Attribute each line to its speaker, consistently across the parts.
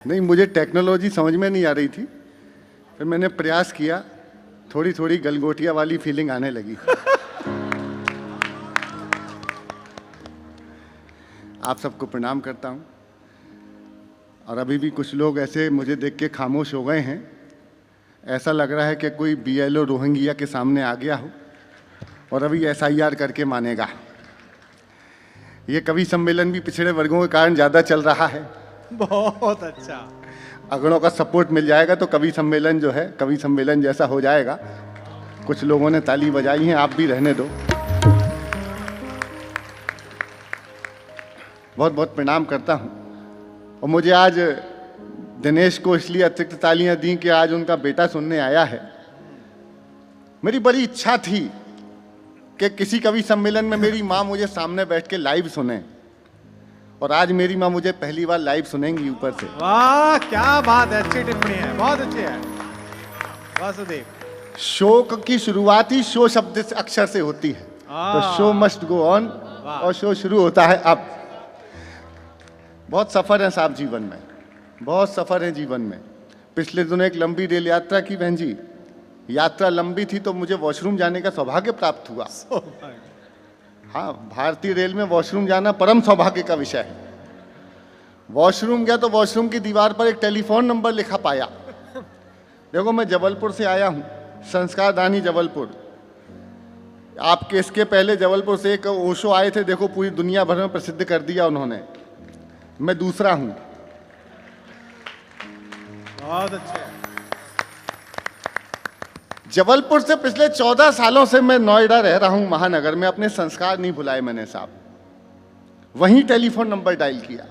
Speaker 1: नहीं, मुझे टेक्नोलॉजी समझ में नहीं आ रही थी। फिर मैंने प्रयास किया, थोड़ी थोड़ी गलगोटिया वाली फीलिंग आने लगी। आप सबको प्रणाम करता हूं। और अभी भी कुछ लोग ऐसे मुझे देख के खामोश हो गए हैं। ऐसा लग रहा है कि कोई BLO रोहिंग्या के सामने आ गया हो और अभी SIR करके मानेगा। ये कवि सम्मेलन भी पिछड़े वर्गों के कारण ज़्यादा चल रहा है।
Speaker 2: बहुत अच्छा।
Speaker 1: अगड़ों का सपोर्ट मिल जाएगा तो कवि सम्मेलन जो है कवि सम्मेलन जैसा हो जाएगा। कुछ लोगों ने ताली बजाई है, आप भी रहने दो। बहुत बहुत प्रणाम करता हूँ। और मुझे आज दिनेश को इसलिए अतिरिक्त तालियां दी कि आज उनका बेटा सुनने आया है। मेरी बड़ी इच्छा थी कि किसी कवि सम्मेलन में मेरी माँ मुझे सामने बैठ के लाइव सुने, और आज मेरी माँ मुझे पहली बार लाइव सुनेंगी ऊपर से।
Speaker 2: वाह, क्या बात है, अच्छी टिप्पणी है, बहुत अच्छी है वासुदेव।
Speaker 1: शो की शुरुआत ही शो शब्द से अक्षर से होती है, तो शो मस्ट गो ऑन, और शो शुरू होता है अब। बहुत सफर है साहब जीवन में, बहुत सफर है जीवन में। पिछले दिनों एक लंबी रेल यात्रा की बहन जी। यात्रा लंबी थी तो मुझे वॉशरूम जाने का सौभाग्य प्राप्त हुआ। हाँ, भारतीय रेल में वॉशरूम जाना परम सौभाग्य का विषय है। वॉशरूम गया तो वॉशरूम की दीवार पर एक टेलीफोन नंबर लिखा पाया। देखो, मैं जबलपुर से आया हूँ, संस्कार दानी जबलपुर। आपके इसके पहले जबलपुर से एक ओशो आए थे, देखो पूरी दुनिया भर में प्रसिद्ध कर दिया उन्होंने। मैं दूसरा हूँ।
Speaker 2: बहुत अच्छे।
Speaker 1: जबलपुर से पिछले 14 सालों से मैं नोएडा रह रहा हूं, महानगर में। अपने संस्कार नहीं भुलाए मैंने साहब। वहीं टेलीफोन नंबर डायल किया,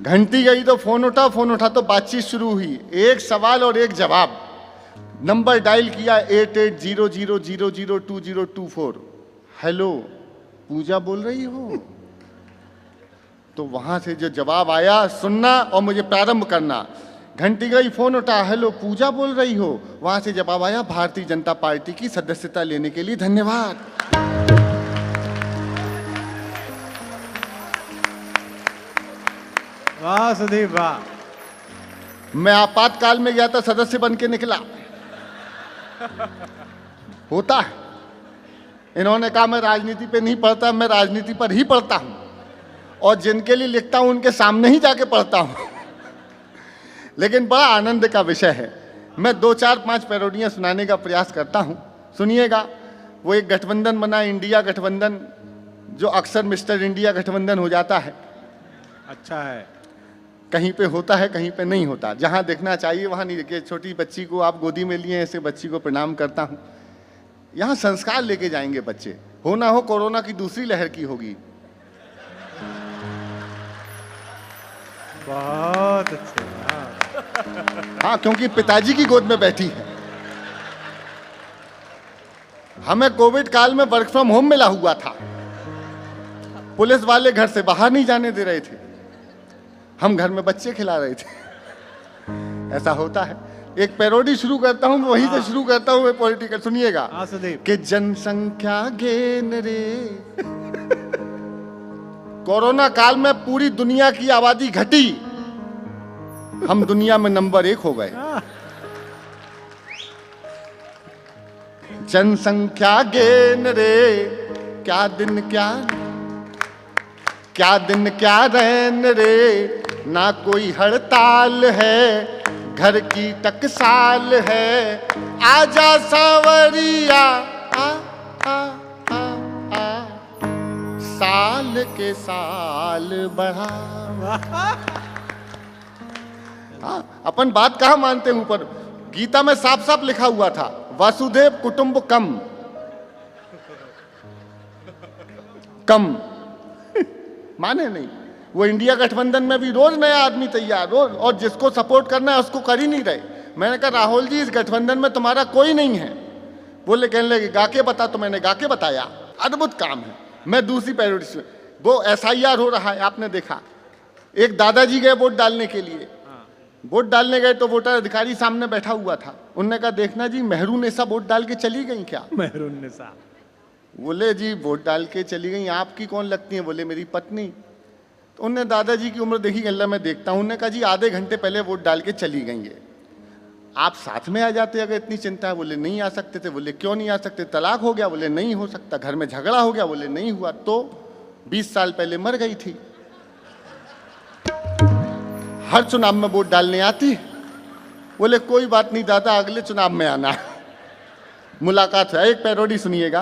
Speaker 1: घंटी गई तो फोन उठा तो बातचीत शुरू हुई। एक सवाल और एक जवाब। नंबर डायल किया 8800002024। हेलो, पूजा बोल रही हो? तो वहां से जो जवाब आया, सुनना और मुझे प्रारंभ करना। घंटी गई, फोन उठा, हेलो पूजा बोल रही हो? वहां से जवाब आया, भारतीय जनता पार्टी की सदस्यता लेने के लिए धन्यवाद।
Speaker 2: वाह सुदीप, वाह।
Speaker 1: मैं आपातकाल में गया था, सदस्य बन के निकला। होता है। इन्होंने कहा मैं राजनीति पे नहीं पढ़ता, मैं राजनीति पर ही पढ़ता हूं, और जिनके लिए लिखता हूं उनके सामने ही जाके पढ़ता हूं। लेकिन बड़ा आनंद का विषय है। मैं 2, 4, 5 पैरोडियाँ सुनाने का प्रयास करता हूँ, सुनिएगा। वो एक गठबंधन बना, इंडिया गठबंधन, जो अक्सर मिस्टर इंडिया गठबंधन हो जाता है।
Speaker 2: अच्छा है।
Speaker 1: कहीं पे होता है, कहीं पे नहीं होता। जहाँ देखना चाहिए वहाँ नहीं देखिए। छोटी बच्ची को आप गोदी में लिए, ऐसे बच्ची को प्रणाम करता हूँ। यहाँ संस्कार लेके जाएंगे बच्चे। हो ना हो कोरोना की दूसरी लहर की होगी।
Speaker 2: बहुत अच्छे।
Speaker 1: हाँ, क्योंकि पिताजी की गोद में बैठी है। हमें कोविड काल में वर्क फ्रॉम होम मिला हुआ था। पुलिस वाले घर से बाहर नहीं जाने दे रहे थे, हम घर में बच्चे खिला रहे थे। ऐसा होता है। एक पैरोडी शुरू करता हूं, वहीं से शुरू करता हूं। पॉलिटिकल सुनिएगा कि जनसंख्या गेन रे। कोरोना काल में पूरी दुनिया की आबादी घटी, हम दुनिया में नंबर 1 हो गए। जनसंख्या गेन रे, क्या दिन क्या रैन रे। ना कोई हड़ताल है, घर की टकसाल है। आजा सांवरिया, आ, आ, आ, आ, साल के साल बढ़ा। हाँ, अपन बात कहाँ मानते हैं ऊपर। गीता में साफ साफ लिखा हुआ था, वसुधैव कुटुंबकम। कम माने नहीं। वो इंडिया गठबंधन में भी रोज नया आदमी तैयार, रोज, और जिसको सपोर्ट करना है उसको कर ही नहीं रहे। मैंने कहा राहुल जी, इस गठबंधन में तुम्हारा कोई नहीं है। बोले, कहने लगे गा के बता। तो मैंने गा के बताया। अद्भुत काम है। मैं दूसरी पैरोडी, वो SIR हो रहा है, आपने देखा। एक दादाजी गए वोट डालने के लिए। वोट डालने गए तो वोटर अधिकारी सामने बैठा हुआ था। उन्होंने कहा, देखना जी, मेहरुनिसा वोट डाल के चली गई क्या?
Speaker 2: मेहरुनिसा।
Speaker 1: बोले जी, वोट डाल के चली गई। आपकी कौन लगती है? बोले मेरी पत्नी। तो उनने दादाजी की उम्र देखी, अल्लाह मैं देखता हूँ। उन्होंने कहा जी आधे घंटे पहले वोट डाल के चली गई है, आप साथ में आ जाते अगर इतनी चिंता है। बोले नहीं आ सकते थे। बोले क्यों नहीं आ सकते? तलाक हो गया? बोले नहीं हो सकता। घर में झगड़ा हो गया? बोले नहीं हुआ। तो 20 साल पहले मर गई थी। हर चुनाव में वोट डालने आती? बोले कोई बात नहीं दादा, अगले चुनाव में आना। मुलाकात है। एक पैरोडी सुनिएगा,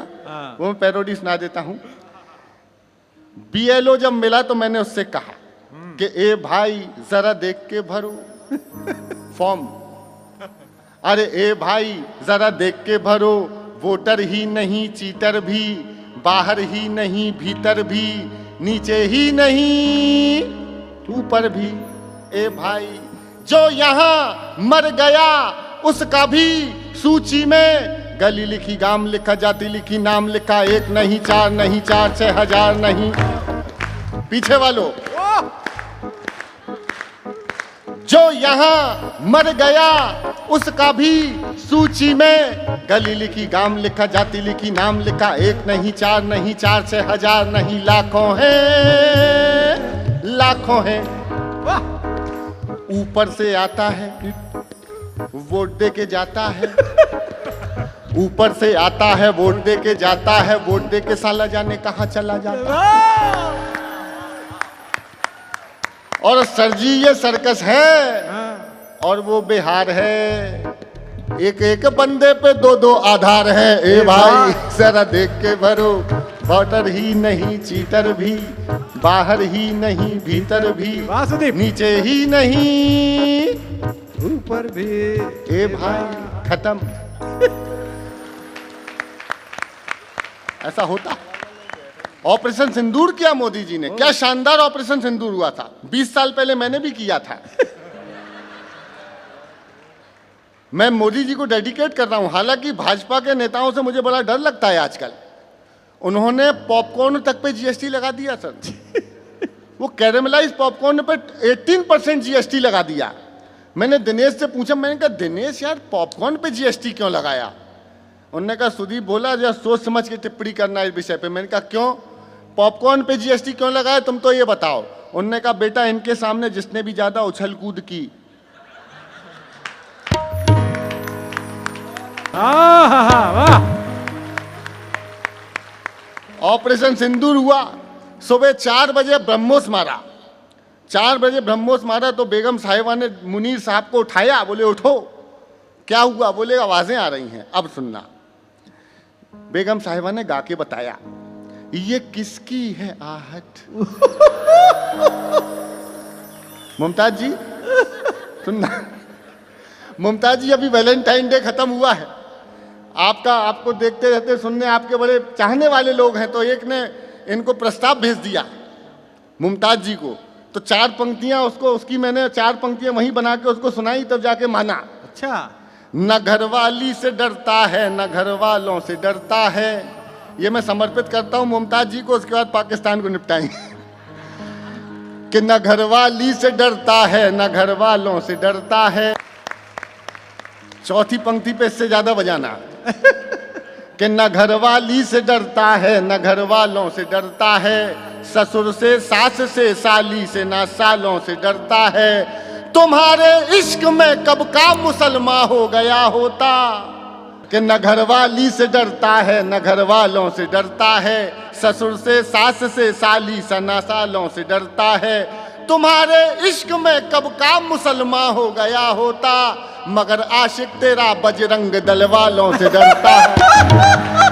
Speaker 1: वो मैं पैरोडी सुना देता हूं। बीएलओ जब मिला तो मैंने उससे कहा कि ए भाई जरा देख के भरो फॉर्म। अरे ए भाई जरा देख के भरो, वोटर ही नहीं चीटर भी, बाहर ही नहीं भीतर भी, नीचे ही नहीं ऊपर भी। ए भाई जो यहां मर गया उसका भी सूची में, गली लिखी गांव लिखा जाति लिखी नाम लिखा, एक नहीं चार नहीं चार 6,000 नहीं। पीछे वालों, जो यहां मर गया उसका भी सूची में, गली लिखी गांव लिखा जाति लिखी नाम लिखा, एक नहीं चार नहीं चार 6,000 नहीं, लाखों हैं लाखों हैं। ऊपर से आता है वोट दे के जाता है, ऊपर से आता है वोट दे के जाता है, वोट दे के साला जाने कहां चला जाता है। और सर जी ये सर्कस है और वो बिहार है, एक एक बंदे पे 2-2 आधार है। ए भाई जरा देख के भरो, वोटर ही नहीं चीटर भी, बाहर ही नहीं भीतर भी, नीचे ही नहीं
Speaker 2: ऊपर भी।
Speaker 1: ए भाई खत्म। ऐसा होता। ऑपरेशन सिंदूर किया मोदी जी ने, क्या शानदार ऑपरेशन सिंदूर हुआ था। 20 साल पहले मैंने भी किया था। मैं मोदी जी को डेडिकेट कर रहा हूं। हालांकि भाजपा के नेताओं से मुझे बड़ा डर लगता है आजकल। उन्होंने पॉपकॉर्न तक पे जीएसटी लगा दिया सर। वो कैरेमलाइज पॉपकॉर्न पे 18% जीएसटी लगा दिया। मैंने दिनेश से पूछा, मैंने कहा दिनेश यार पॉपकॉर्न पे जीएसटी क्यों लगाया? उन्होंने कहा सुदीप बोला जरा सोच समझ के टिप्पणी करना इस विषय पे। मैंने कहा क्यों, पॉपकॉर्न पे जीएसटी क्यों लगाया तुम तो ये बताओ। उन्होंने कहा बेटा इनके सामने जिसने भी ज्यादा उछल कूद की।
Speaker 2: वाह।
Speaker 1: ऑपरेशन सिंदूर हुआ, सुबह 4 बजे ब्रह्मोस मारा। 4 बजे ब्रह्मोस मारा तो बेगम साहिबा ने मुनीर साहब को उठाया, बोले उठो। क्या हुआ? बोले आवाजें आ रही हैं। अब सुनना, बेगम साहिबा ने गा के बताया, ये किसकी है आहट। मुमताज जी सुनना, मुमताज जी अभी वैलेंटाइन डे खत्म हुआ है, आपको देखते रहते सुनने आपके बड़े चाहने वाले लोग हैं। तो एक ने इनको प्रस्ताव भेज दिया मुमताज जी को, तो 4 पंक्तियां उसकी मैंने 4 पंक्तियां वहीं बना के उसको सुनाई, तब जाके माना।
Speaker 2: अच्छा।
Speaker 1: न घरवाली से डरता है न घर वालों से डरता है। ये मैं समर्पित करता हूं मुमताज जी को, उसके बाद पाकिस्तान को निपटाएंगे। कि न घरवाली से डरता है न घर वालों से डरता है। चौथी पंक्ति पे इससे ज्यादा बजाना। कि न घरवाली से डरता है न घर वालों से डरता है, ससुर से सास से साली से ना सालों से डरता है। तुम्हारे इश्क में कब का मुसलमान हो गया होता। कि न घरवाली से डरता है न घर वालों से डरता है, ससुर से सास से साली से ना सालों से डरता है। तुम्हारे इश्क में कब का मुसलमान हो गया होता, मगर आशिक तेरा बजरंग दल वालों से डरता है।